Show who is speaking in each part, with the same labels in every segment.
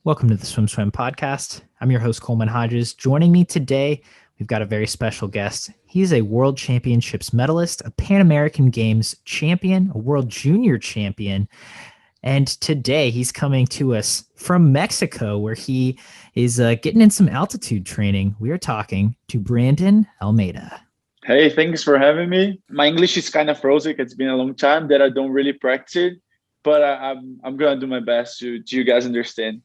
Speaker 1: Welcome to the SwimSwam podcast. I'm your host, Coleman Hodges. Joining me today, we've got a very special guest. He's a World Championships medalist, a Pan American Games champion, a World Junior champion. And today he's coming to us from Mexico, where he is getting in some altitude training. We are talking to Brandonn Almeida.
Speaker 2: Hey, thanks for having me. My English is kind of frozen. It's been a long time that I don't really practice it, but I'm gonna do my best to you guys understand.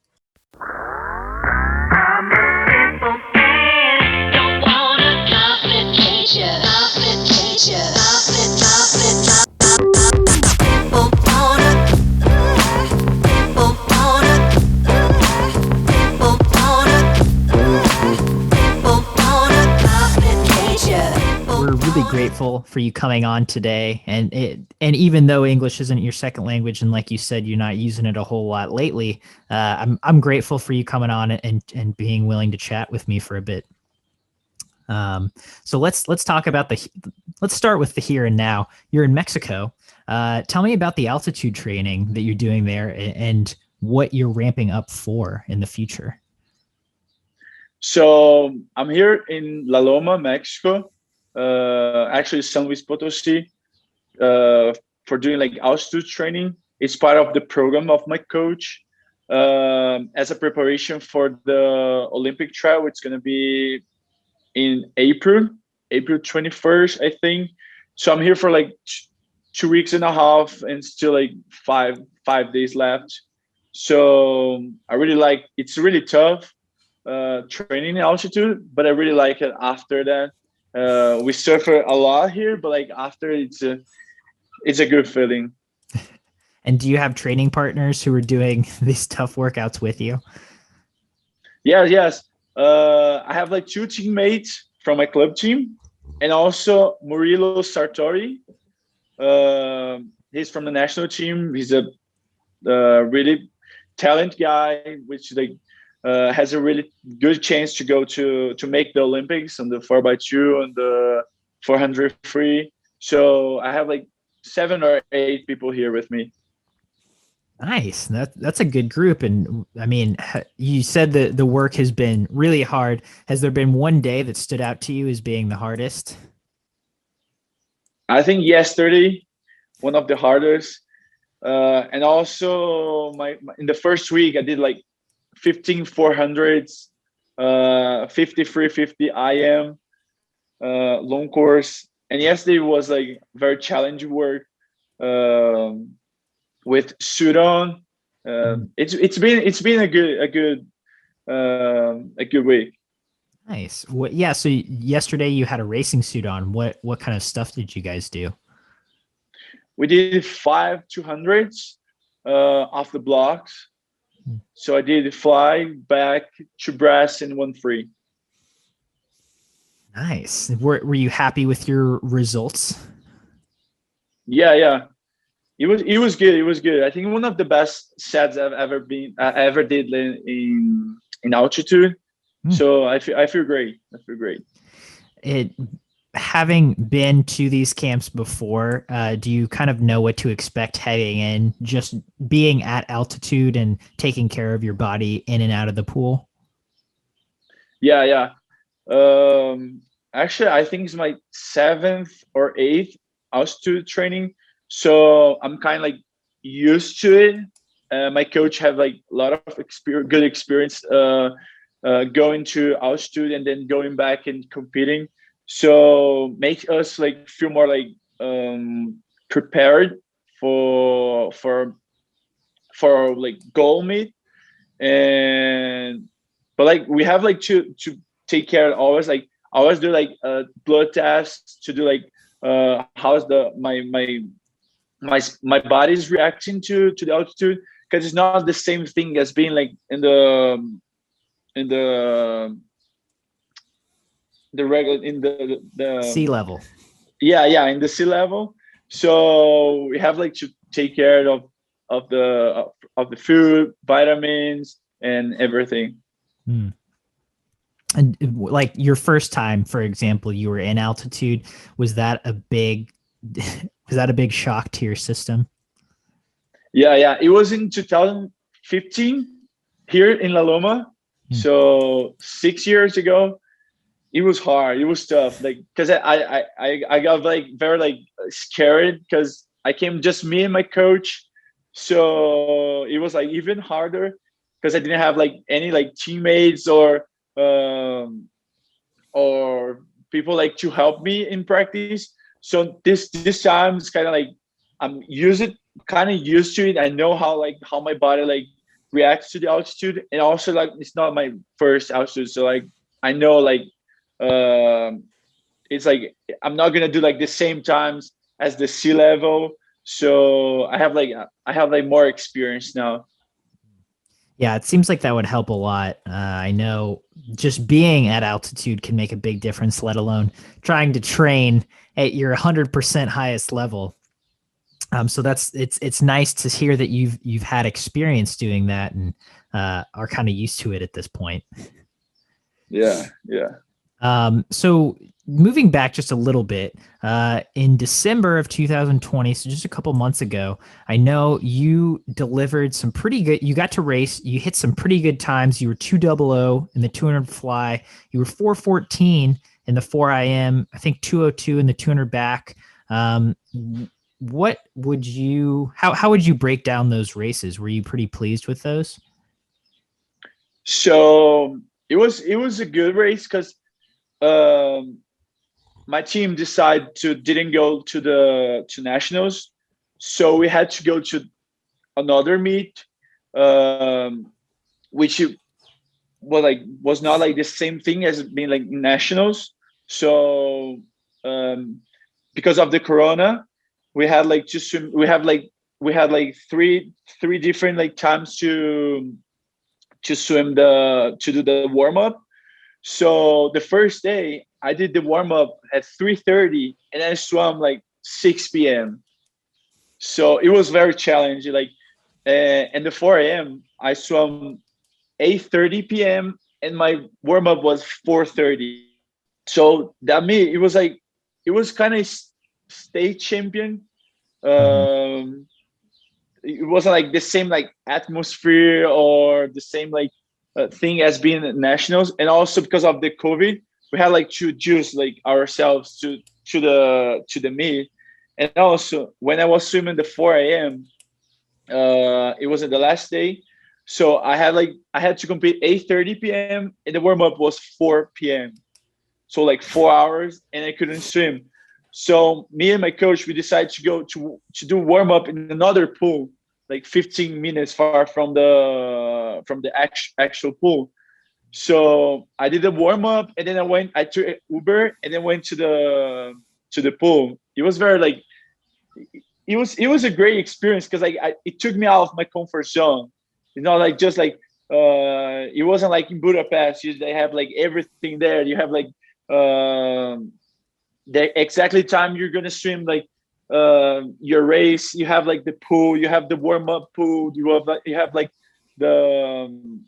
Speaker 1: We're really grateful for you coming on today, and even though English isn't your second language, and like you said, you're not using it a whole lot lately, I'm grateful for you coming on and being willing to chat with me for a bit. So let's talk about let's start with the here and now. You're in Mexico. Tell me about the altitude training that you're doing there and what you're ramping up for in the future.
Speaker 2: So I'm here in La Loma, Mexico. Actually San Luis Potosí, for doing like altitude training. It's part of the program of my coach, as a preparation for the Olympic trial. It's going to be in April 21st, I think. So I'm here for like 2 weeks and a half and still like five days left. So I really like, it's really tough, training in altitude, but I really like it after that. We suffer a lot here, but like after it's a good feeling.
Speaker 1: And do you have training partners who are doing these tough workouts with you?
Speaker 2: Yes. I have like two teammates from my club team, and also Murilo Sartori. He's from the national team. He's a really talented guy, which like has a really good chance to go to make the Olympics on the 4x2 and the 400 free. So I have like 7 or 8 people here with me.
Speaker 1: Nice. That's a good group. And I mean, you said that the work has been really hard. Has there been one day that stood out to you as being the hardest?
Speaker 2: I think yesterday, one of the hardest. And also in the first week, I did like 15 400s, 50 free, 50 IM, long course. And yesterday was like very challenging work, with suit on. It's been a good week.
Speaker 1: Nice. Yeah. So yesterday you had a racing suit on. What kind of stuff did you guys do?
Speaker 2: We did 5 200s, off the blocks. So I did fly, back, 2 brass, and 1 free.
Speaker 1: Nice. Were you happy with your results?
Speaker 2: Yeah. It was good. It was good. I think one of the best sets I've ever did in altitude. So I feel great.
Speaker 1: Having been to these camps before, do you kind of know what to expect heading in, just being at altitude and taking care of your body in and out of the pool?
Speaker 2: Yeah. Actually, I think it's my 7th or 8th altitude training. So I'm kind of like used to it. My coach had like a lot of good experience, going to altitude and then going back and competing. So make us like feel more like prepared for like goal meet. But like we have like to take care of always do like blood tests to do like how's my body's reacting to the altitude, because it's not the same thing as being like in the regular in the
Speaker 1: sea level.
Speaker 2: Yeah, in the sea level. So we have like to take care of the food, vitamins, and everything.
Speaker 1: And like your first time, for example, you were in altitude. Was that a big shock to your system?
Speaker 2: Yeah. It was in 2015. here in La Loma. So 6 years ago, it was hard. It was tough. Like, cause I got like very like scared because I came just me and my coach. So it was like even harder because I didn't have like any like teammates um, or people like to help me in practice. So this time it's kind of like I'm kind of used to it. I know how my body like reacts to the altitude, and also like it's not my first altitude, so like I know like um it's like I'm not gonna do like the same times as the sea level. So I have like more experience now.
Speaker 1: Yeah, it seems like that would help a lot. I know just being at altitude can make a big difference, let alone trying to train at your 100% highest level. So it's nice to hear that you've had experience doing that and are kind of used to it at this point.
Speaker 2: Yeah.
Speaker 1: So moving back just a little bit, in December of 2020, so just a couple months ago, I know you delivered some pretty good. You got to race. You hit some pretty good times. You were 2:00 in the 200 fly. You were 4:14 in the 4 IM. I think 2:02 in the 200 back. What would you? How would you break down those races? Were you pretty pleased with those?
Speaker 2: So it was a good race because um, my team decided to didn't go to nationals, so we had to go to another meet, um, which was not like the same thing as being like nationals. So um, because of the corona, we had like to swim. We had like three different like times to swim to do the warm up. So the first day I did the warm up at 3:30 and I swam like 6 p.m. So it was very challenging. Like and the 4 a.m. I swam 8:30 p.m. and my warm up was 4:30. So that me it was kind of state champion.
Speaker 1: Mm-hmm.
Speaker 2: Um, it wasn't like the same like atmosphere or the same like thing as being at nationals, and also because of the COVID we had like to adjust like ourselves to the meet. And also when I was swimming the 4 a.m. It was in the last day, so I had to compete 8:30 p.m. and the warm-up was 4 p.m. So like 4 hours and I couldn't swim. So me and my coach, we decided to go to do warm up in another pool, like 15 minutes far from the actual pool. So I did a warm up and then I took Uber and then went to the pool. It was very like it was a great experience because like it took me out of my comfort zone. You know, like just like it wasn't like in Budapest. They have like everything there. You have like the exactly time you're gonna swim like your race. You have like the pool. You have the warm up pool. You have like the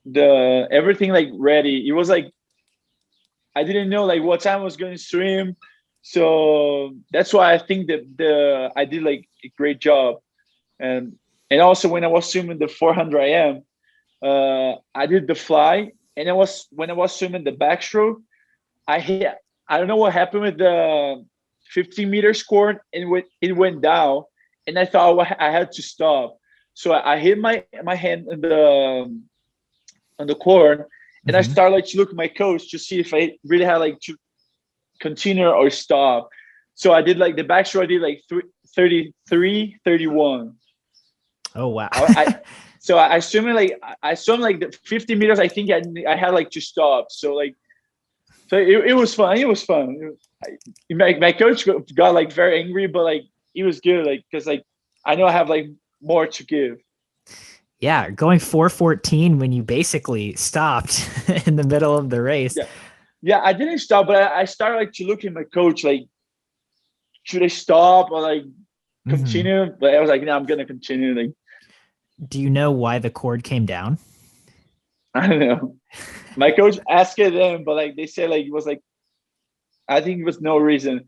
Speaker 2: the everything like ready. It was like I didn't know like what time I was going to swim, so that's why I think that the I did like a great job. and and also when I was swimming the 400 IM, I did the fly, and I was when I was swimming the backstroke, I hit. I don't know what happened with the 15-meter score, and it went down, and I thought I had to stop. So I hit my hand on the cord, and I
Speaker 1: Mm-hmm.
Speaker 2: started like to look at my coach to see if I really had like to continue or stop. So I did like the backstroke. I did like 33, 31.
Speaker 1: Oh wow.
Speaker 2: So I swim like the 50 meters. I think I had like to stop. So like so it was fun. It was fun. My coach got like very angry, but like it was good. Like because like I know I have like more to give.
Speaker 1: Yeah, going 4:14 when you basically stopped in the middle of the race.
Speaker 2: Yeah, yeah. I didn't stop, but I started like to look at my coach like should I stop or like
Speaker 1: Mm-hmm.
Speaker 2: continue? But I was like, no, I'm gonna continue. Like
Speaker 1: Do you know why the cord came down?
Speaker 2: I don't know. My coach asked them, but like they said, like it was like I think it was no reason,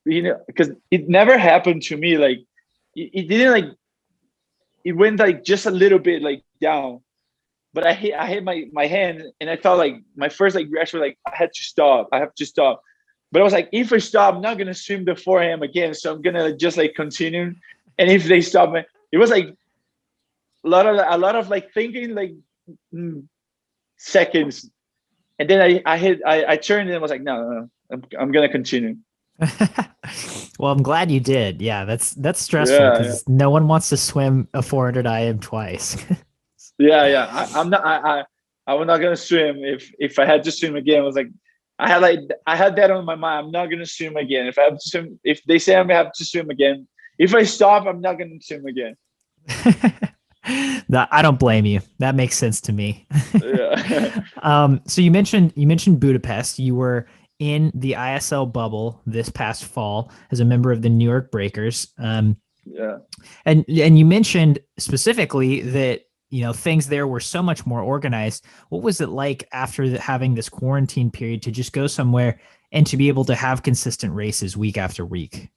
Speaker 2: you know, because it never happened to me. Like it didn't like it went like just a little bit like down, but I hit my hand, and I thought like my first like reaction was like I had to stop. I have to stop. But I was like, if I stop, I'm not gonna swim the 4 a.m. again. So I'm gonna just like continue. And if they stop me, it was like a lot of like thinking like seconds. And then I turned and was like, no, I'm gonna continue.
Speaker 1: Well, I'm glad you did. Yeah, that's stressful
Speaker 2: Yeah, yeah.
Speaker 1: because no one wants to swim a 400 IM twice.
Speaker 2: Yeah. I'm not. I was not gonna swim if I had to swim again. I was like, I had that on my mind. I'm not gonna swim again. If I have to swim, if they say I have to swim again, if I stop, I'm not gonna swim again.
Speaker 1: I don't blame you. That makes sense to me.
Speaker 2: Yeah.
Speaker 1: So you mentioned Budapest. You were in the ISL bubble this past fall as a member of the New York Breakers.
Speaker 2: Yeah.
Speaker 1: And you mentioned specifically that things there were so much more organized. What was it like after having this quarantine period to just go somewhere and to be able to have consistent races week after week?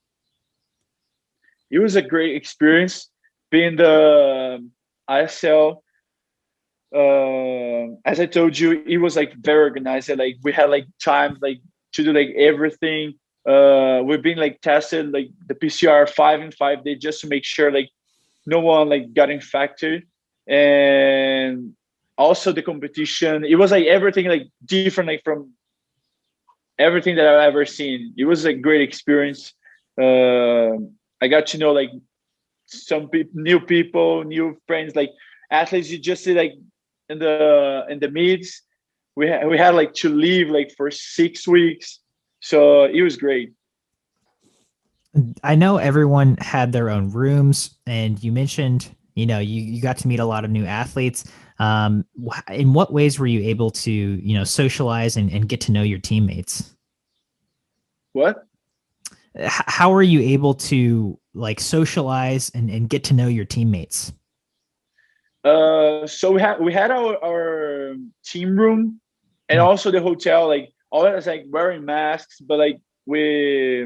Speaker 2: It was a great experience being the ISL. As I told you, it was like very organized. Like we had like time like to do like everything. We've been like tested like the PCR 5 and 5 days just to make sure like no one like got infected. And also the competition, it was like everything like different like from everything that I've ever seen. It was a great experience. I got to know like some new people, new friends, like athletes. You just see like in the meets, we had like to leave like for 6 weeks, so it was great.
Speaker 1: I know everyone had their own rooms, and you mentioned you got to meet a lot of new athletes. In what ways were you able to socialize and get to know your teammates?
Speaker 2: What?
Speaker 1: How are you able to like socialize and get to know your teammates?
Speaker 2: So we had our team room and also the hotel. Like all of us like wearing masks, but like we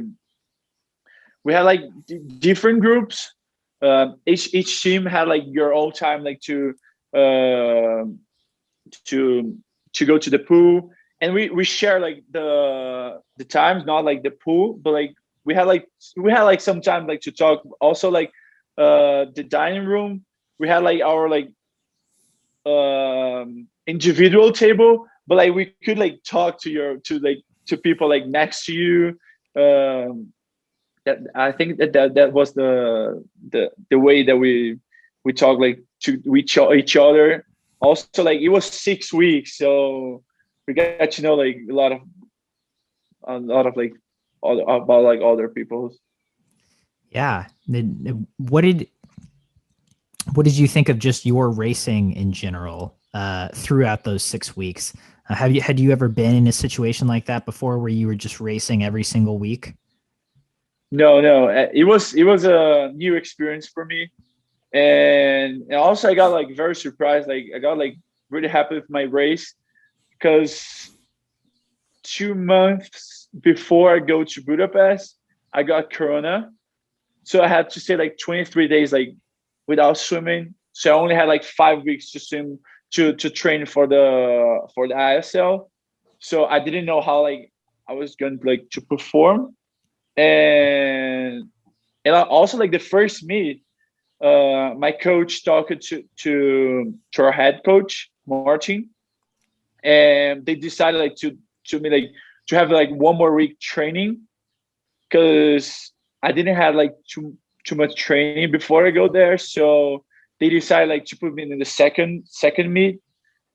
Speaker 2: had like different groups. Each team had like your own time, like uh, to go to the pool, and we share like the times, not like the pool, but like we had like some time like to talk. Also like the dining room, we had like our like individual table, but like we could like talk to people like next to you. That I think that was the way that we talk like to each other. Also like it was 6 weeks, so we got to know like a lot of like about like other people.
Speaker 1: Yeah. What did you think of just your racing in general throughout those 6 weeks? Had you ever been in a situation like that before, where you were just racing every single week?
Speaker 2: No, it was a new experience for me, and also I got like very surprised. Like I got like really happy with my race because 2 months before I go to Budapest, I got Corona, so I had to stay like 23 days like without swimming. So I only had like 5 weeks to swim to train for the ISL. So I didn't know how like I was going to like to perform, and also like the first meet, my coach talked to our head coach Martin, and they decided like to me like to have like one more week training because I didn't have like too much training before I go there. So they decided like to put me in the second meet,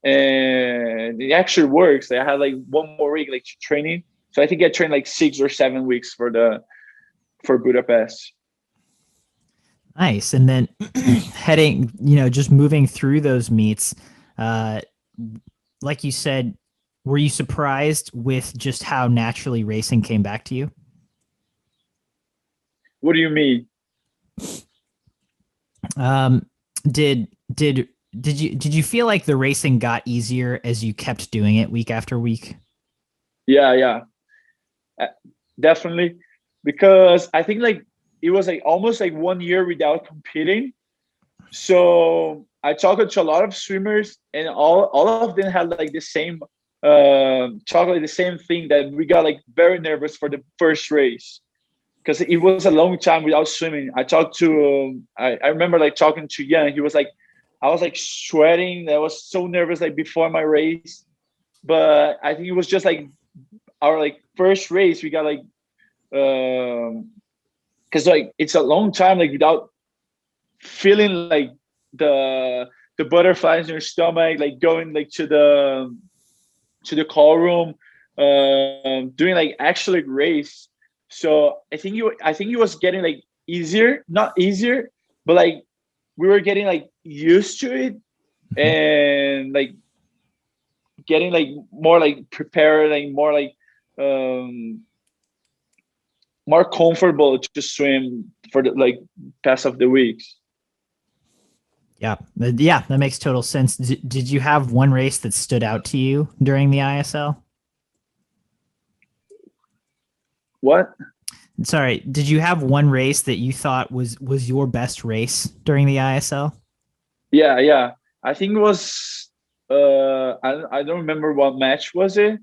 Speaker 2: and it actually works. I had like one more week like training, so I think I trained like 6 or 7 weeks for Budapest.
Speaker 1: Nice. And then heading, just moving through those meets, uh, like you said, were you surprised with just how naturally racing came back to you?
Speaker 2: What do you mean?
Speaker 1: Um, did you feel like the racing got easier as you kept doing it week after week?
Speaker 2: Yeah, uh, definitely, because I think like it was like almost like 1 year without competing. So I talked to a lot of swimmers, and all of them had like the same talk like the same thing, that we got like very nervous for the first race because it was a long time without swimming. I talked to I remember like talking to Yan. He was like, I was like sweating. I was so nervous like before my race, but I think it was just like our like first race. We got like because like it's a long time like without feeling like the butterflies in your stomach, like going like to the call room, doing like actually race. So I think it was getting like easier, not easier, but like we were getting like used to it, and like getting like more like prepared, like more like more comfortable to swim for the like past of the weeks.
Speaker 1: Yeah. Yeah. That makes total sense. Did you have one race that stood out to you during the ISL?
Speaker 2: What?
Speaker 1: Sorry. Did you have one race that you thought was your best race during the ISL?
Speaker 2: Yeah. I think it was I don't remember what match was it.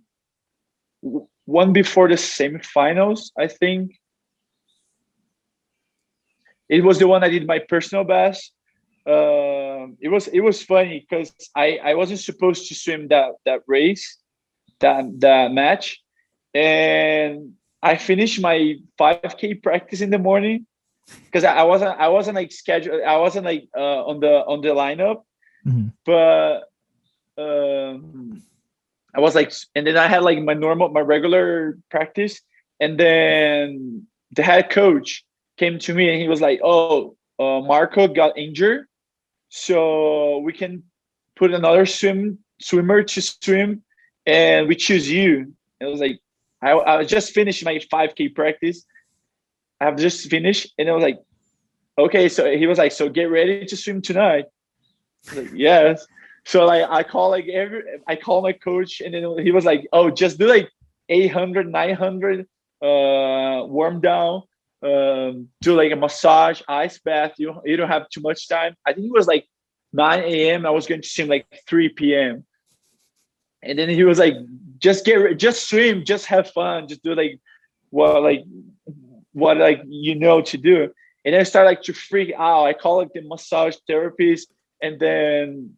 Speaker 2: One before the semifinals, I think. It was the one I did my personal best. It was funny because I wasn't supposed to swim that race, that match, and I finished my 5K practice in the morning because I wasn't like scheduled. I wasn't like on the lineup,
Speaker 1: Mm-hmm.
Speaker 2: but I was like, and then I had like my regular practice, and then the head coach came to me and he was like, "Oh, Marco got injured, so we can put another swimmer to swim, and we choose you." And I was like, I just finished my 5K practice. I have just finished, and I was like, okay. So he was like, so get ready to swim tonight. I was like, yes. So like I call my coach, and then he was like, oh, just do like 800, 900 warm down, do like a massage, ice bath. You don't have too much time. I think it was like 9 a.m. I was going to swim like 3 p.m. And then he was like, just swim, just have fun, just do like what like to do. And I started like to freak out. I call like the massage therapist, and then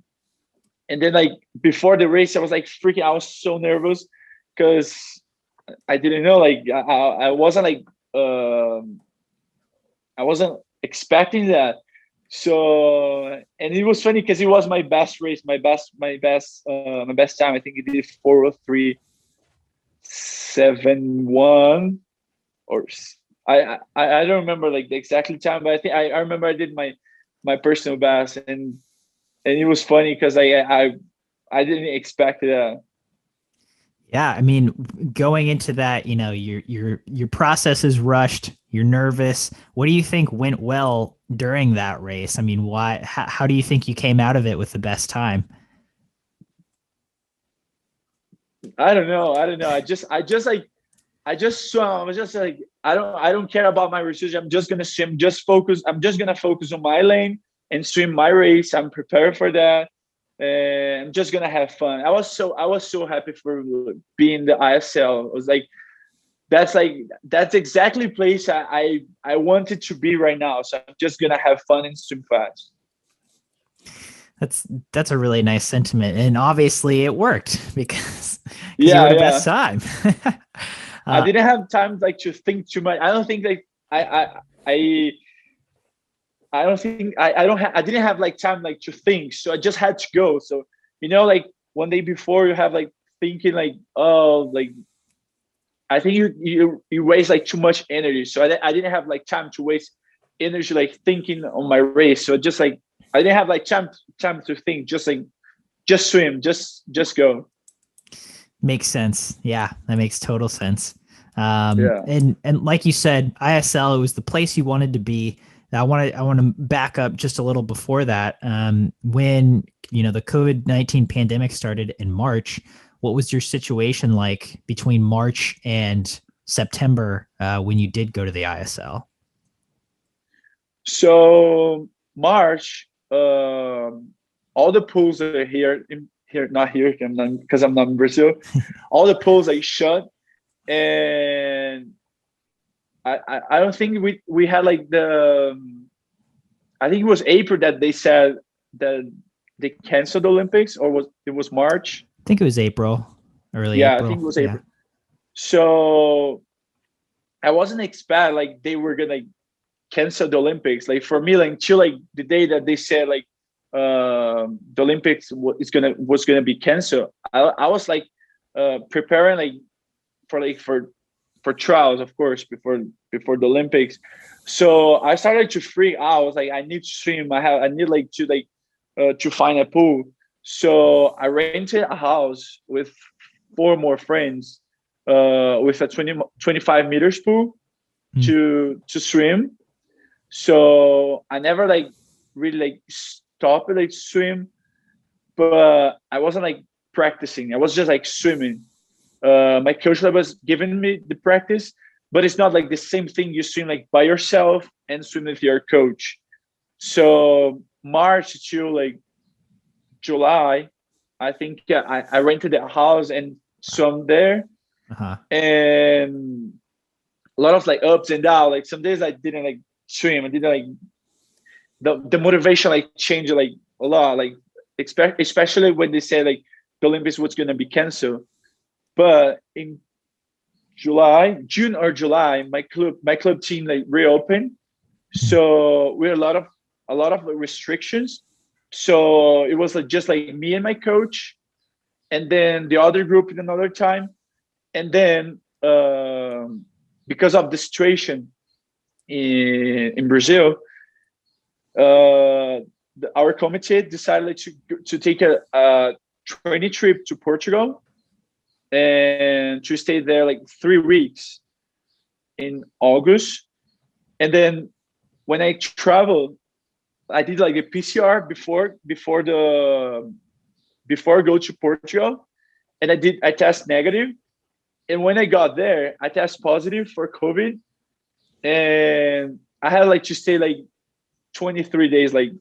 Speaker 2: like before the race, I was like freaking. I was so nervous because I didn't know. Like I wasn't like I wasn't expecting that. So, and it was funny because it was my best race, my best time. I think it did 4:03.71, or I don't remember like the exact time, but I think I remember I did my personal best, and it was funny because I didn't expect that.
Speaker 1: Yeah, I mean, going into that, your process is rushed. You're nervous. What do you think went well during that race? I mean, why? How do you think you came out of it with the best time?
Speaker 2: I don't know. I just swam. I was just like, I don't care about my research. I'm just gonna swim. I'm just gonna focus on my lane and swim my race. I'm prepared for that. And I'm just gonna have fun. I was so happy for being the ISL. I was like, that's exactly the place I wanted to be right now. So I'm just gonna have fun and swim fast.
Speaker 1: That's a really nice sentiment, and obviously it worked because you were the best time.
Speaker 2: I didn't have time like to think too much. I don't think like I don't think I didn't have like time like to think, so I just had to go. So like one day before you have like thinking like, oh, like I think you waste like too much energy. So I didn't have like time to waste energy like thinking on my race. So just like I didn't have like time to think. Just like just swim, just go.
Speaker 1: Makes sense. Yeah, that makes total sense.
Speaker 2: Yeah.
Speaker 1: And like you said, ISL, it was the place you wanted to be. I want to back up just a little before that. When the COVID-19 pandemic started in March, what was your situation like between March and September when you did go to the ISL?
Speaker 2: So March, all the pools that are not here, because I'm not in Brazil. All the pools like shut, and I don't think we had like I think it was April that they said that they canceled the Olympics, or it was March?
Speaker 1: I think it was April, early
Speaker 2: Yeah, I
Speaker 1: April.
Speaker 2: think it was April. So I wasn't expect like they were gonna cancel the Olympics. Like for me, like until like the day that they said like the Olympics was gonna be canceled, I was like preparing for trials, of course, before the Olympics. So I started to freak out. I was like, I need to swim. I need like to find a pool. So I rented a house with 4 more friends with a 25 meters pool to swim. So I never like really like stopped like swim, but I wasn't like practicing. I was just like swimming. My coach was giving me the practice, but it's not like the same thing you swim like by yourself and swim with your coach. So March to like July, I think I rented a house and swam there. And a lot of like ups and downs. Like some days I didn't like swim. I didn't like the motivation like changed like a lot. Like especially when they said like the Olympics was gonna be canceled. But in June or July, my club team like reopened. So we had a lot of restrictions. So it was like just like me and my coach, and then the other group in another time. And then because of the situation in Brazil, our committee decided to take a training trip to Portugal and to stay there like 3 weeks in August. And then when I traveled, I did like a PCR before I go to Portugal, and I test negative. And when I got there, I test positive for COVID, and I had like to stay like 23 days like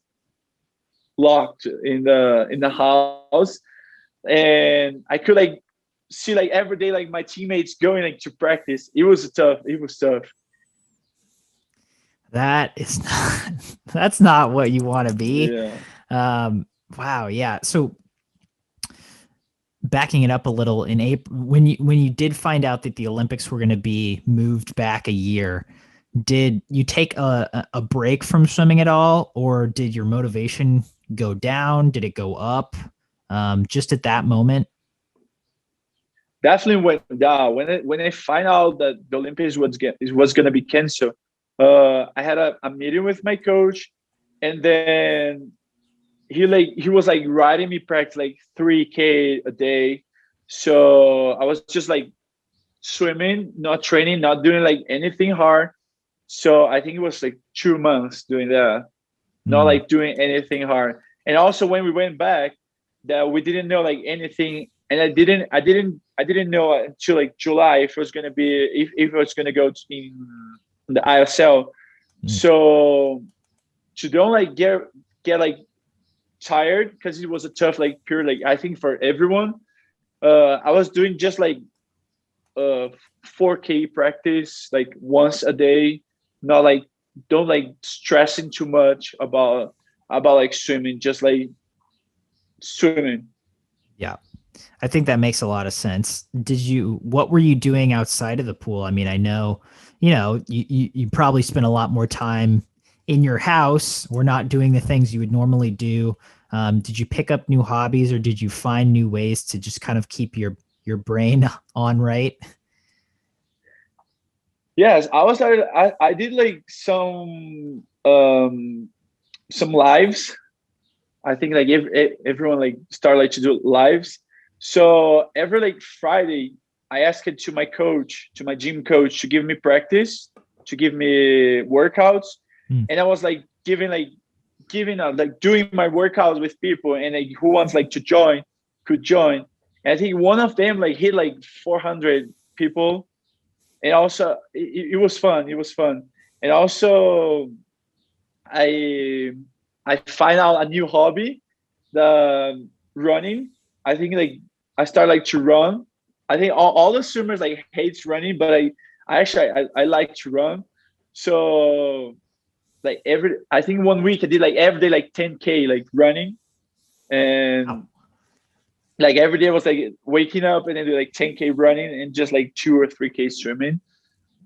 Speaker 2: locked in the house, and I could like see like every day like my teammates going like to practice. It was tough.
Speaker 1: That's not what you want to be.
Speaker 2: Yeah.
Speaker 1: Wow. Yeah. So backing it up a little, in April, when you did find out that the Olympics were going to be moved back a year, did you take a break from swimming at all, or did your motivation go down? Did it go up? Just at that moment?
Speaker 2: Definitely went down when I find out that the Olympics was going to be canceled. I had a meeting with my coach, and then he was like riding me practice like 3K a day. So I was just like swimming, not training, not doing like anything hard. So I think it was like 2 months doing that, not like doing anything hard. And also when we went back, that we didn't know like anything, and I didn't know until like July if it was gonna be if it was gonna go in the ISL. So to don't like get like tired, because it was a tough like period, like I think for everyone. I was doing just like 4K practice like once a day, not like don't like stressing too much about like swimming, just like swimming.
Speaker 1: Yeah. I think that makes a lot of sense. What were you doing outside of the pool? I mean, I know, you probably spent a lot more time in your house or not doing the things you would normally do. Did you pick up new hobbies, or did you find new ways to just kind of keep your brain on right?
Speaker 2: Yes, I did like some lives. I think like everyone like start like to do lives. So every like Friday, I asked it to my gym coach, to give me practice, to give me workouts, and I was like giving out like doing my workouts with people, and like who wants like to join could join. And I think one of them like hit like 400 people, and also it was fun. And also I find out a new hobby the running. I think like I started like to run. I think all the swimmers like hates running, but I actually I like to run. So like I think 1 week I did like every day like 10K like running,
Speaker 1: Oh,
Speaker 2: and like every day I was like waking up and then do like 10K running and just like 2 or 3K swimming.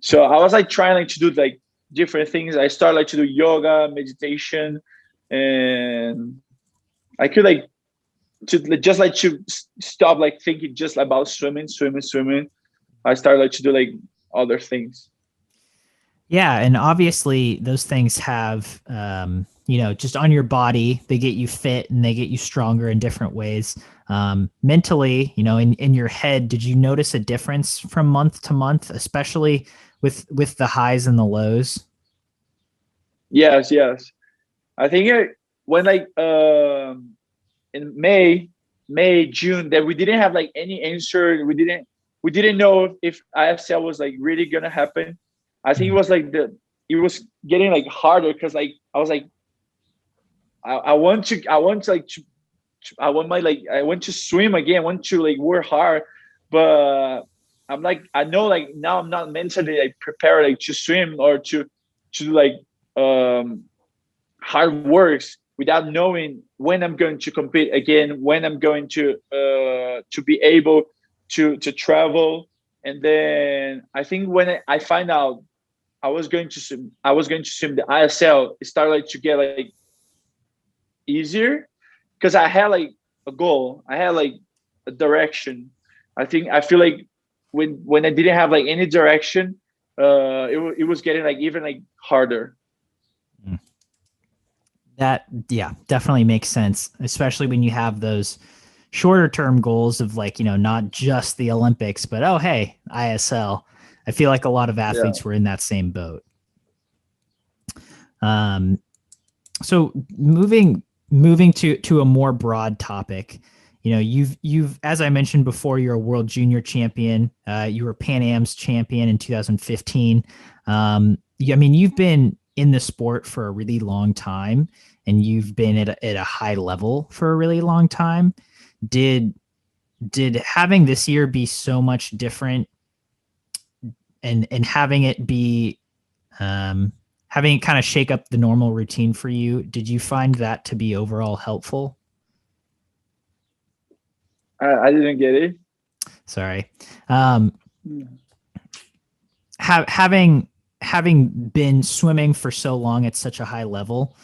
Speaker 2: So I was like trying like to do like different things. I started like to do yoga, meditation, and I could like to just like to stop like thinking just about swimming. I started like to do like other things.
Speaker 1: yeah, and obviously those things have, just on your body, they get you fit and they get you stronger in different ways. Mentally, in your head, did you notice a difference from month to month, especially with the highs and the lows?
Speaker 2: Yes. I think when like in June that we didn't have like any answer. We didn't know if ISL was like really gonna happen. I think it
Speaker 1: Mhm.
Speaker 2: was like it was getting like harder because like I was like I want to like I want to swim again. I want to like work hard, but I'm like I know like now I'm not mentally like prepared like to swim or to do like um hard works without knowing when I'm going to compete again, when I'm going to be able to travel. And then I think when I find out I was going to swim the ISL, it started like to get like easier because I had like a goal, I had like a direction. I feel like when I didn't have like any direction, it was getting like even like harder.
Speaker 1: That, yeah, definitely makes sense, especially when you have those shorter term goals of like, not just the Olympics, but oh, hey, ISL. I feel like a lot of
Speaker 2: Yeah.
Speaker 1: athletes were in that same boat. Um, so moving to a more broad topic, you've as I mentioned before, you're a world junior champion. You were Pan Am's champion in 2015. I mean, you've been in the sport for a really long time, and you've been at a high level for a really long time. Did did having this year be so much different, and having it be having it kind of shake up the normal routine for you, did you find that to be overall helpful?
Speaker 2: I didn't get it.
Speaker 1: Sorry. um having been swimming for so long at such a high level,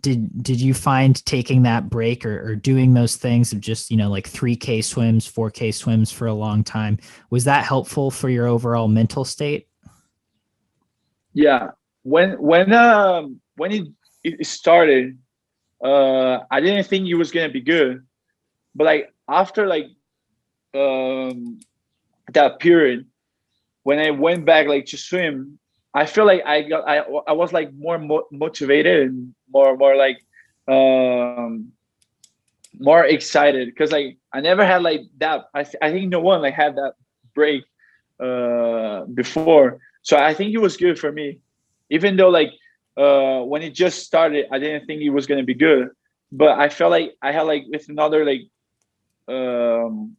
Speaker 1: did you find taking that break, or doing those things of just, like 3K swims, 4K swims for a long time, was that helpful for your overall mental state?
Speaker 2: Yeah. When it started, I didn't think it was gonna be good. But like after like um that period, when I went back like to swim, I feel like I was like more motivated and more like um more excited because like I never had like that. I think no one like had that break before. So I think it was good for me, even though like when it just started, I didn't think it was gonna be good. But I felt like I had like with um,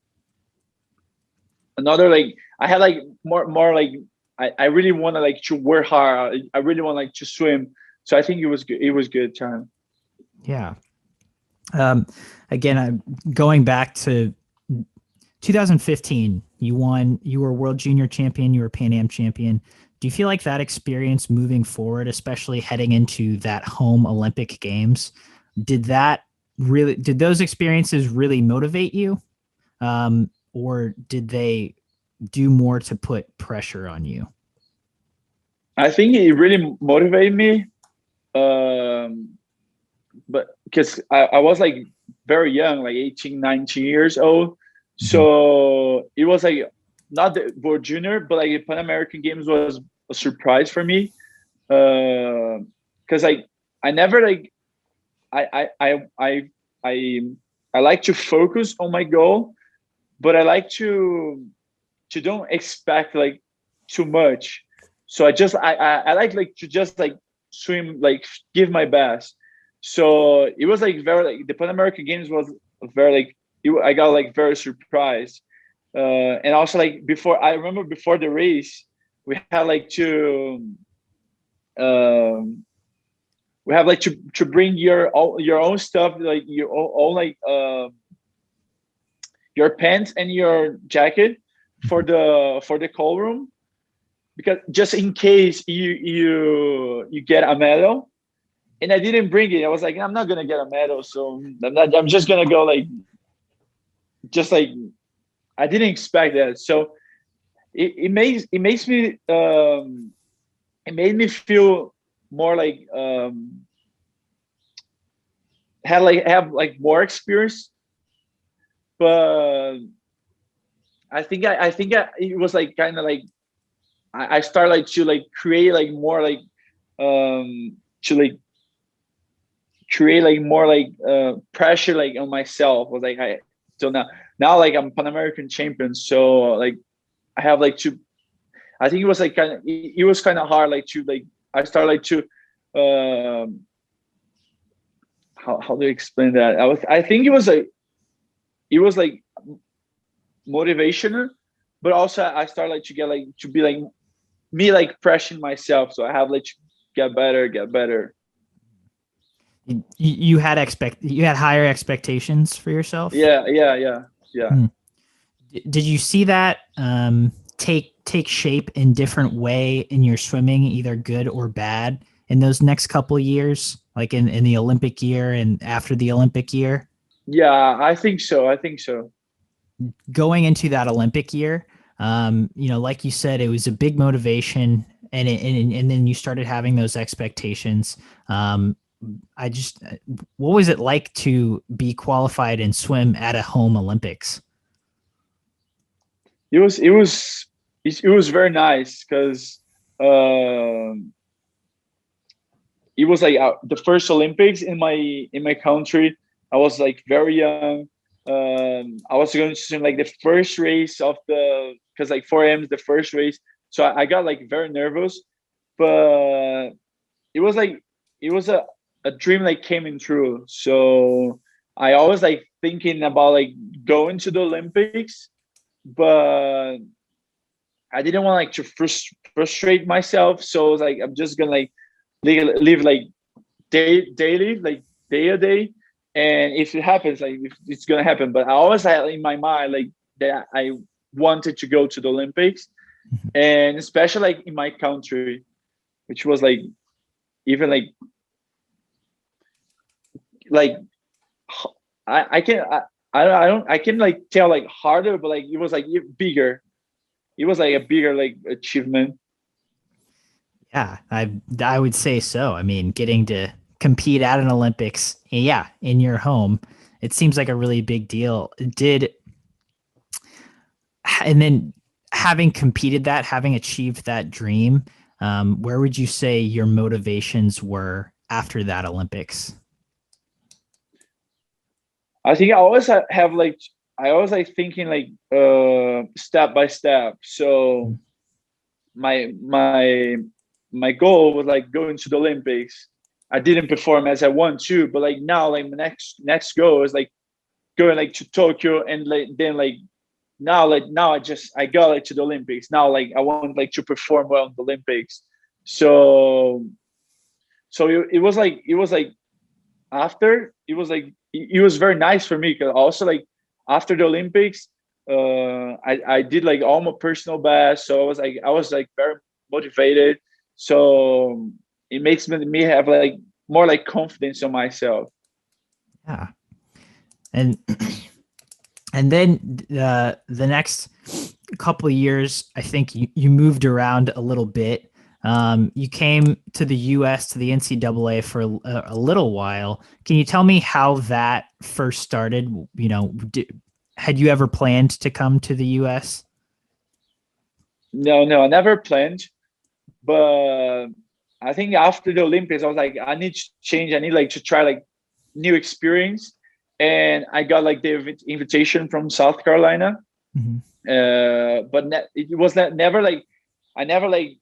Speaker 2: another like I had like more like I really want to like to work hard. I really want like to swim. So I think it was good. It was good time.
Speaker 1: Yeah. um Again, I'm going back to 2015. You were world junior champion, you were Pan Am champion. Do you feel like that experience moving forward, especially heading into that home Olympic games, did those experiences really motivate you? Or did they do more to put pressure on you?
Speaker 2: I think it really motivated me. Um, but because I was like very young, like 18, 19 years old.
Speaker 1: Mhm.
Speaker 2: So it was like not the World Junior, but like the Pan American Games was a surprise for me. Because like I never like I I I I I like to focus on my goal, but I like to don't expect like too much. So I like to just like swim, like give my best. So it was like very like the Pan American Games was very like I got like very surprised. And also like I remember before the race, we had like um, to bring your own stuff, like your own like your pants and your jacket for the call room, because just in case you get a medal. And I didn't bring it. I was like, I'm not gonna get a medal, so I'm just gonna go like, just like, I didn't expect that. So it makes me it made me feel more like have like more experience. But it was like kind of like I started like to like create like more like to like create like more like pressure like on myself. Was like so now like I'm Pan American champion, so like I have like to. I think it was like it was kind of hard like to like I started like to how do you explain that? I think it was like motivational, but also I started like to get like to be like me like pressuring myself, so I have like to get better.
Speaker 1: You had higher expectations for yourself.
Speaker 2: Yeah.
Speaker 1: Did you see that take shape in different way in your swimming, either good or bad, in those next couple of years, like in the Olympic year and after the Olympic year?
Speaker 2: Yeah, I think so.
Speaker 1: Going into that Olympic year, like you said, it was a big motivation, and then you started having those expectations. What was it like to be qualified and swim at a home Olympics?
Speaker 2: It was very nice because it was like the first Olympics in my country. I was like very young. I was going to swim like the first race of because like 4 a.m. is the first race, so I got like very nervous, but it was like it was a dream like came in true. So I always like thinking about like going to the Olympics, but I didn't want like to frustrate myself. So it's like I'm just gonna like live like daily, like day a day, and if it happens, like if it's gonna happen. But I always had in my mind like that I wanted to go to the Olympics, and especially like in my country, which was like even like I can I can like tell like harder, but like it was like bigger. It was like a bigger like achievement.
Speaker 1: Yeah, I would say so. I mean, getting to compete at an Olympics, yeah, in your home, it seems like a really big deal. And then having achieved that dream, where would you say your motivations were after that Olympics?
Speaker 2: I think I always have like I always like thinking like step by step. So my goal was like going to the Olympics. I didn't perform as I want to, but like now like my next goal is like going like to Tokyo, and like then like now I got like to the Olympics. Now like I want like to perform well in the Olympics. So it was like after it was very nice for me, because also like after the Olympics, I did like all my personal best, so I was like very motivated. So it makes me have like more like confidence on myself.
Speaker 1: Yeah, and and then the next couple of years, I think you moved around a little bit. You came to the U.S. to the NCAA for a little while. Can you tell me how that first started? Had you ever planned to come to the U.S.?
Speaker 2: No, I never planned, but I think after the Olympics, I was like, I need to change. I need like to try like new experience, and I got like the invitation from South Carolina.
Speaker 1: Mm-hmm.
Speaker 2: But it was never like I never like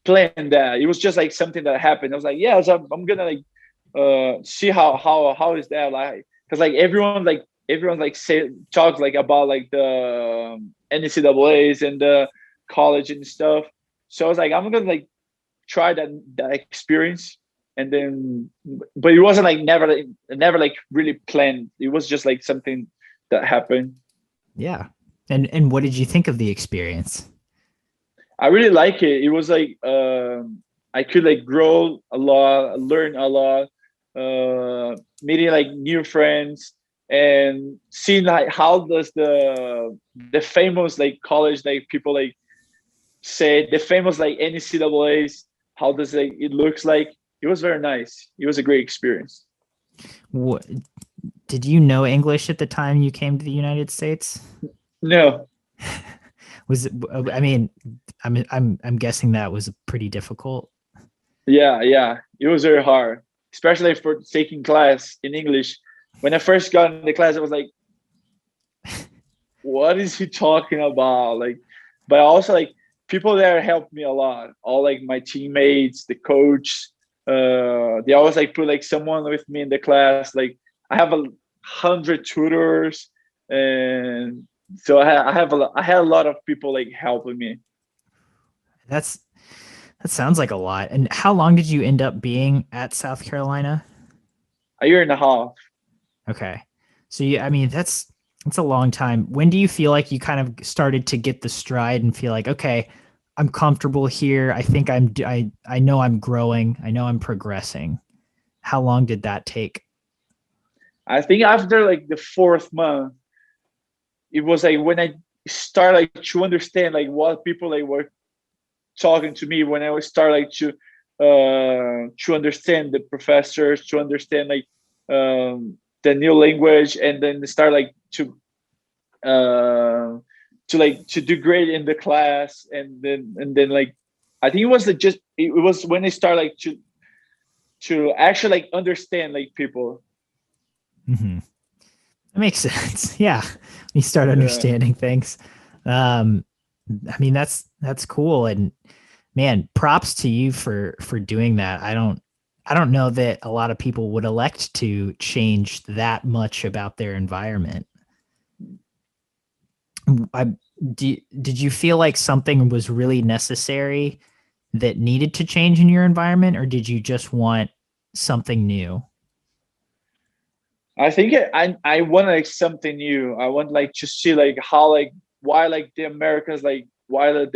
Speaker 2: plan that. It was just like something that happened. I was like, yeah, so I'm gonna like see how is that like, because like everyone like talks like about like the NCAA's and the college and stuff. So I was like, I'm gonna like try that experience, and then, but it wasn't like never like really planned. It was just like something that happened.
Speaker 1: Yeah. And what did you think of the experience?
Speaker 2: I really like it. It was like I could like grow a lot, learn a lot, meeting like new friends, and seeing like how does the famous like college like people like say the famous like NCAA's, how does like it looks like. It was very nice. It was a great experience.
Speaker 1: What, did you know English at the time you came to the United States?
Speaker 2: No,
Speaker 1: Was it, I mean, I'm guessing that was pretty difficult.
Speaker 2: yeah, it was very hard, especially for taking class in English. When I first got in the class, I was like, what is he talking about? Like, but also like people there helped me a lot. All like my teammates, the coach, they always like put like someone with me in the class. Like I have 100 tutors, and so I had a lot of people like helping me.
Speaker 1: That's that sounds like a lot. And how long did you end up being at South Carolina?
Speaker 2: A year and a half.
Speaker 1: Okay. So I mean, that's a long time. When do you feel like you kind of started to get the stride and feel like, okay, I'm comfortable here. I think I know I'm growing. I know I'm progressing. How long did that take?
Speaker 2: I think after like the fourth month, it was like when I started like to understand like what people like were talking to me, when I would start like to understand the professors, to understand like the new language, and then start like to do great in the class, and then like I think it was like just it was when I started like to actually like understand like people.
Speaker 1: Mm-hmm. That makes sense. Yeah. You start
Speaker 2: Yeah.
Speaker 1: understanding things. Um, I mean, that's cool. And man, props to you for doing that. I don't know that a lot of people would elect to change that much about their environment. I did you feel like something was really necessary that needed to change in your environment, or did you just want something new?
Speaker 2: I think I want like something new. I want like to see like how like why like the Americans like why like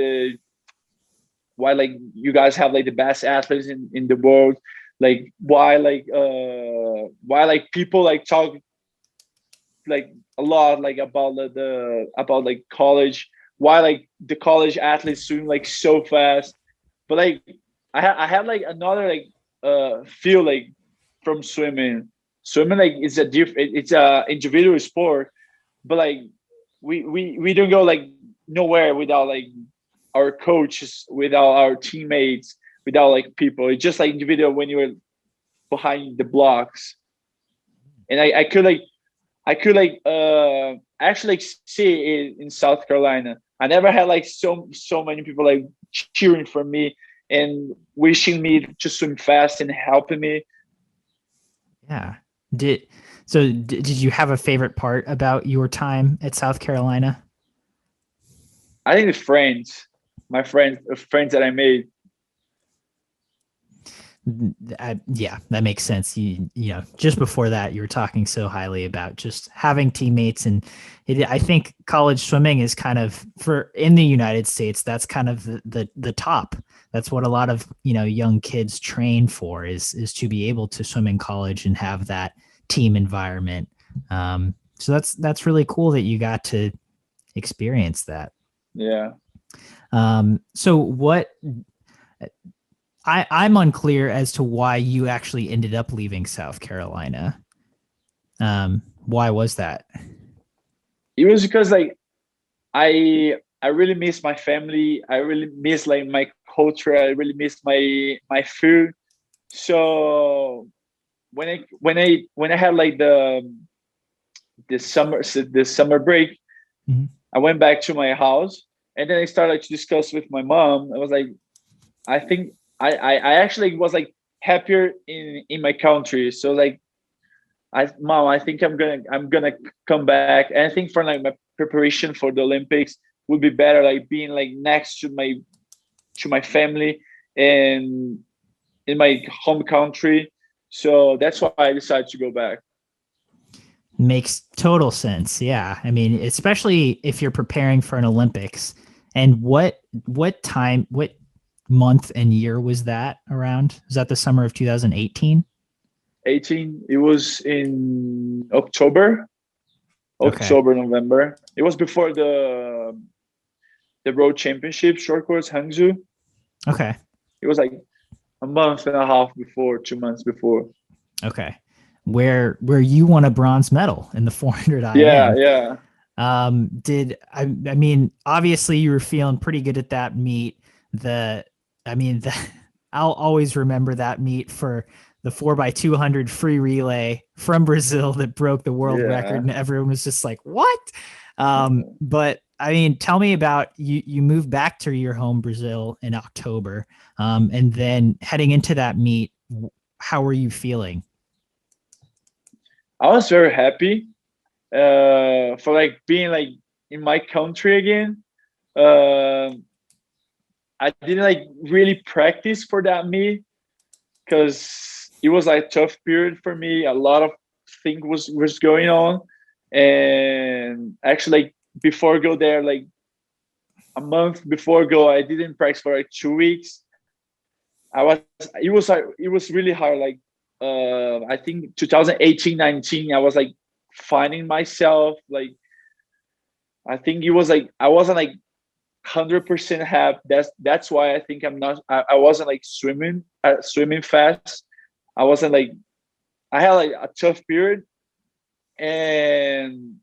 Speaker 2: you guys have like the best athletes in the world, like why like people like talk like a lot like about about like college, why like the college athletes swim like so fast. But like I had like another like feel like from swimming like it's a individual sport, but like we don't go like nowhere without like our coaches, without our teammates, without like people. It's just like individual when you're behind the blocks. And I could like actually like see it in South Carolina. I never had like so many people like cheering for me and wishing me to swim fast and helping me.
Speaker 1: Yeah. Did did you have a favorite part about your time at South Carolina?
Speaker 2: I think the friends, my friends, the friends that I made.
Speaker 1: Yeah, that makes sense. You know, just before that, you were talking so highly about just having teammates, and I think college swimming is kind of for in the United States. That's kind of the top. That's what a lot of young kids train for is to be able to swim in college and have that team environment. So that's really cool that you got to experience that.
Speaker 2: Yeah.
Speaker 1: So what I'm unclear as to why you actually ended up leaving South Carolina. Why was that?
Speaker 2: It was because like I really miss my family. I really miss like my culture. I really miss my food. So when I had like the summer break,
Speaker 1: Mhm.
Speaker 2: I went back to my house, and then I started to discuss with my mom. I was like, I think I actually was like happier in my country. So like I think I'm gonna come back. And I think for like my preparation for the Olympics would be better, like being like next to my family and in my home country. So that's why I decided to go back.
Speaker 1: Makes total sense. Yeah. I mean, especially if you're preparing for an Olympics. And what month and year was that around? Was that the summer of 2018?
Speaker 2: 18. It was in October,
Speaker 1: Okay.
Speaker 2: November. It was before the World Championship short course Hangzhou.
Speaker 1: Okay.
Speaker 2: It was like a month and a half before, 2 months before.
Speaker 1: Okay. Where you won a bronze medal in the 400
Speaker 2: Yeah,
Speaker 1: IM.
Speaker 2: yeah.
Speaker 1: I mean, obviously you were feeling pretty good at that meet. I'll always remember that meet for the 4x200 free relay from Brazil that broke the world record, and everyone was just like, what? But I mean, tell me about you moved back to your home Brazil in October. And then heading into that meet, how were you feeling?
Speaker 2: I was very happy for like being like in my country again. Uh, I didn't like really practice for that meet because it was like a tough period for me. A lot of things was going on, and actually like before I go there, like a month before I go, I didn't practice for like 2 weeks. I was it was really hard. Like I think 2018-19, I was like finding myself. Like I think it was like I wasn't like 100% happy. That's why I think I wasn't like swimming fast. I wasn't like I had like a tough period, and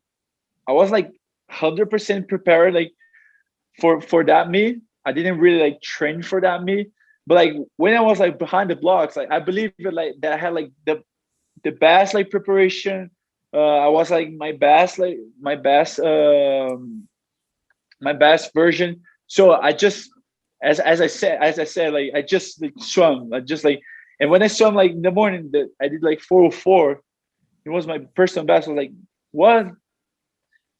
Speaker 2: I was like 100% prepared like for that meet. I didn't really like train for that meet, but like when I was like behind the blocks, like I believe it, like that I had like the best like preparation. I was like my best version. So I just as I said, like I just like swam. I just like, and when I swam like in the morning, that I did like 4:04. It was my personal best. I was like, what?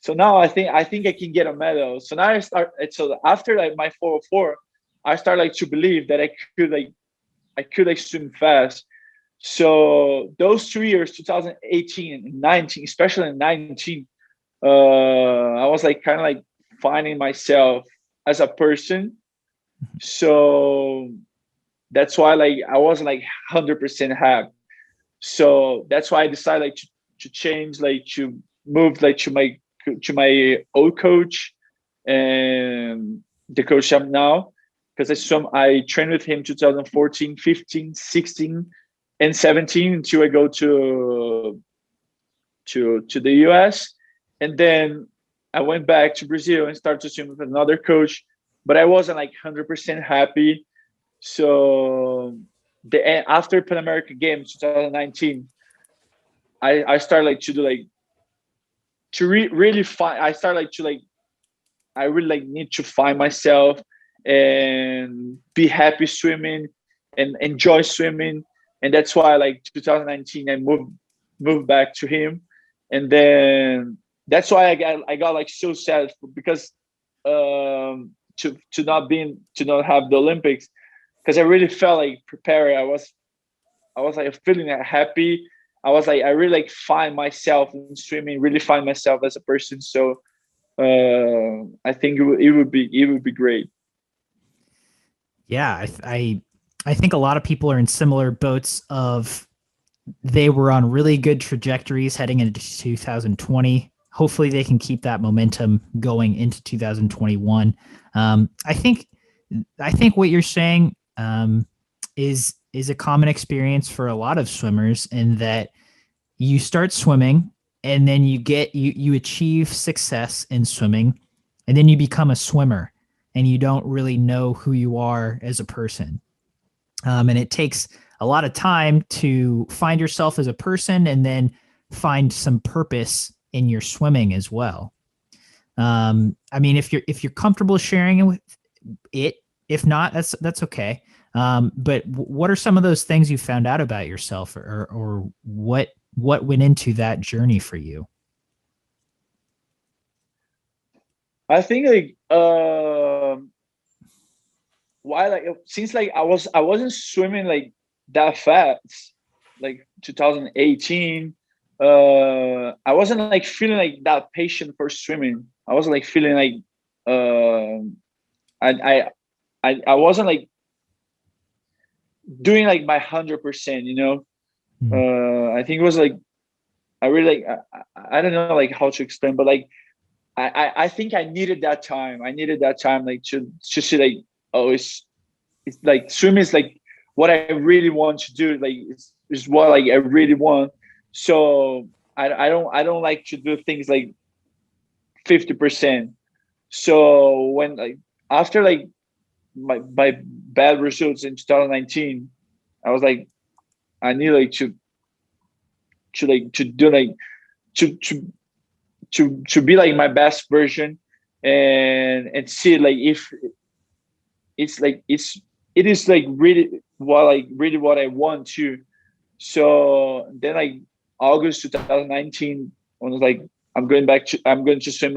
Speaker 2: So now I think I can get a medal. So now I start. So after like my 4:04, I start like to believe that I could like swim fast. So those 2 years, 2018 and 19, especially in 19, I was like kind of like finding myself as a person. So that's why like I wasn't like 100% happy. So that's why I decided like to change, like to move like to my old coach and the coach I'm now, because I trained with him 2014, 15, 16, and 17 until I go to the US. And then I went back to Brazil and started to swim with another coach, but I wasn't like 100% happy. So the after Pan American Games 2019, I started like to do like really find. I started like to like I really like need to find myself and be happy swimming and enjoy swimming, and that's why like 2019 I moved back to him, and then that's why I got like so sad because to not have the Olympics, because I really felt like prepared. I was like feeling like happy. I was like I really like find myself in swimming, really find myself as a person. So I think it would be great.
Speaker 1: Yeah, I think a lot of people are in similar boats of they were on really good trajectories heading into 2020. Hopefully they can keep that momentum going into 2021. I think what you're saying is a common experience for a lot of swimmers, in that you start swimming and then you achieve success in swimming, and then you become a swimmer and you don't really know who you are as a person. And it takes a lot of time to find yourself as a person and then find some purpose in your swimming as well. I mean, if you're comfortable sharing it, if not, that's okay. But what are some of those things you found out about yourself, or what went into that journey for you?
Speaker 2: I think like why like since like I wasn't swimming like that fast, like 2018. I wasn't like feeling like that patient for swimming. I wasn't like feeling like I I wasn't like doing like my 100%. I think it was like I really like I don't know like how to explain, but like I think I needed that time. I needed that time like to see like, oh, it's like swimming is like what I really want to do. Like it's what like I really want. So I don't like to do things like 50%. So when like after like my bad results in 2019, I was like I need like to do like to to be like my best version, and see like if it's like it is like really what I want to. So then like August 2019, when I was like I'm going to swim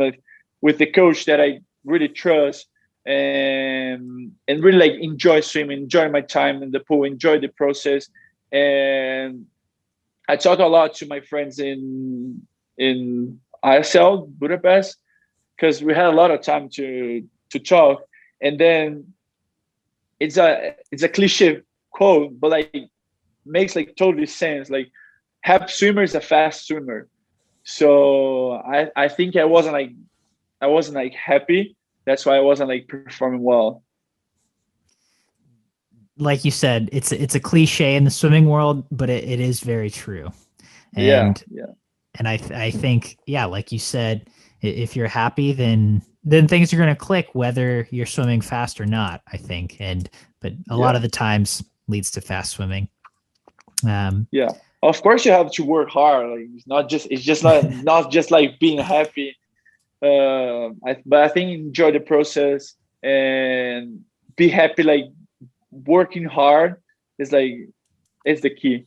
Speaker 2: with the coach that I really trust, and really like enjoy swimming, enjoy my time in the pool, enjoy the process. And I talk a lot to my friends in ISL Budapest, because we had a lot of time to talk. And then it's a cliche quote, but like makes like totally sense. Like happy swimmer is a fast swimmer. So I think I wasn't like happy. That's why I wasn't like performing well.
Speaker 1: Like you said, it's a cliche in the swimming world, but it is very true.
Speaker 2: Yeah,
Speaker 1: And
Speaker 2: yeah.
Speaker 1: and I think, yeah, like you said, if you're happy, then things are going to click, whether you're swimming fast or not, I think. But a lot of the times leads to fast swimming.
Speaker 2: Yeah. Of course you have to work hard. Like it's just not just like being happy. But I think enjoy the process and be happy. Like working hard is like it's the key.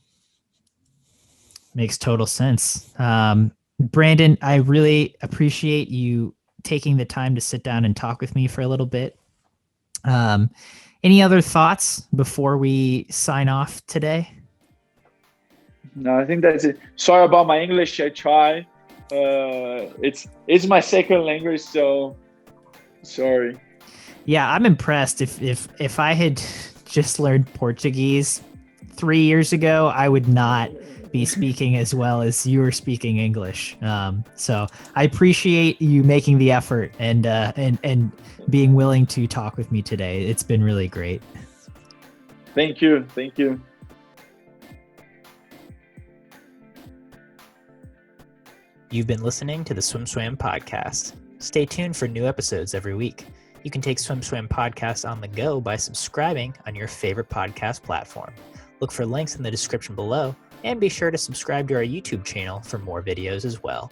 Speaker 1: Makes total sense. Brandonn, I really appreciate you taking the time to sit down and talk with me for a little bit. Any other thoughts before we sign off today?
Speaker 2: No, I think that's it. Sorry about my English. I try. It's my second language, so sorry.
Speaker 1: Yeah, I'm impressed. If I had just learned Portuguese 3 years ago, I would not be speaking as well as you were speaking English. So I appreciate you making the effort and being willing to talk with me today. It's been really great.
Speaker 2: Thank you. Thank you.
Speaker 1: You've been listening to the SwimSwam podcast. Stay tuned for new episodes every week. You can take SwimSwam podcast on the go by subscribing on your favorite podcast platform. Look for links in the description below, and be sure to subscribe to our YouTube channel for more videos as well.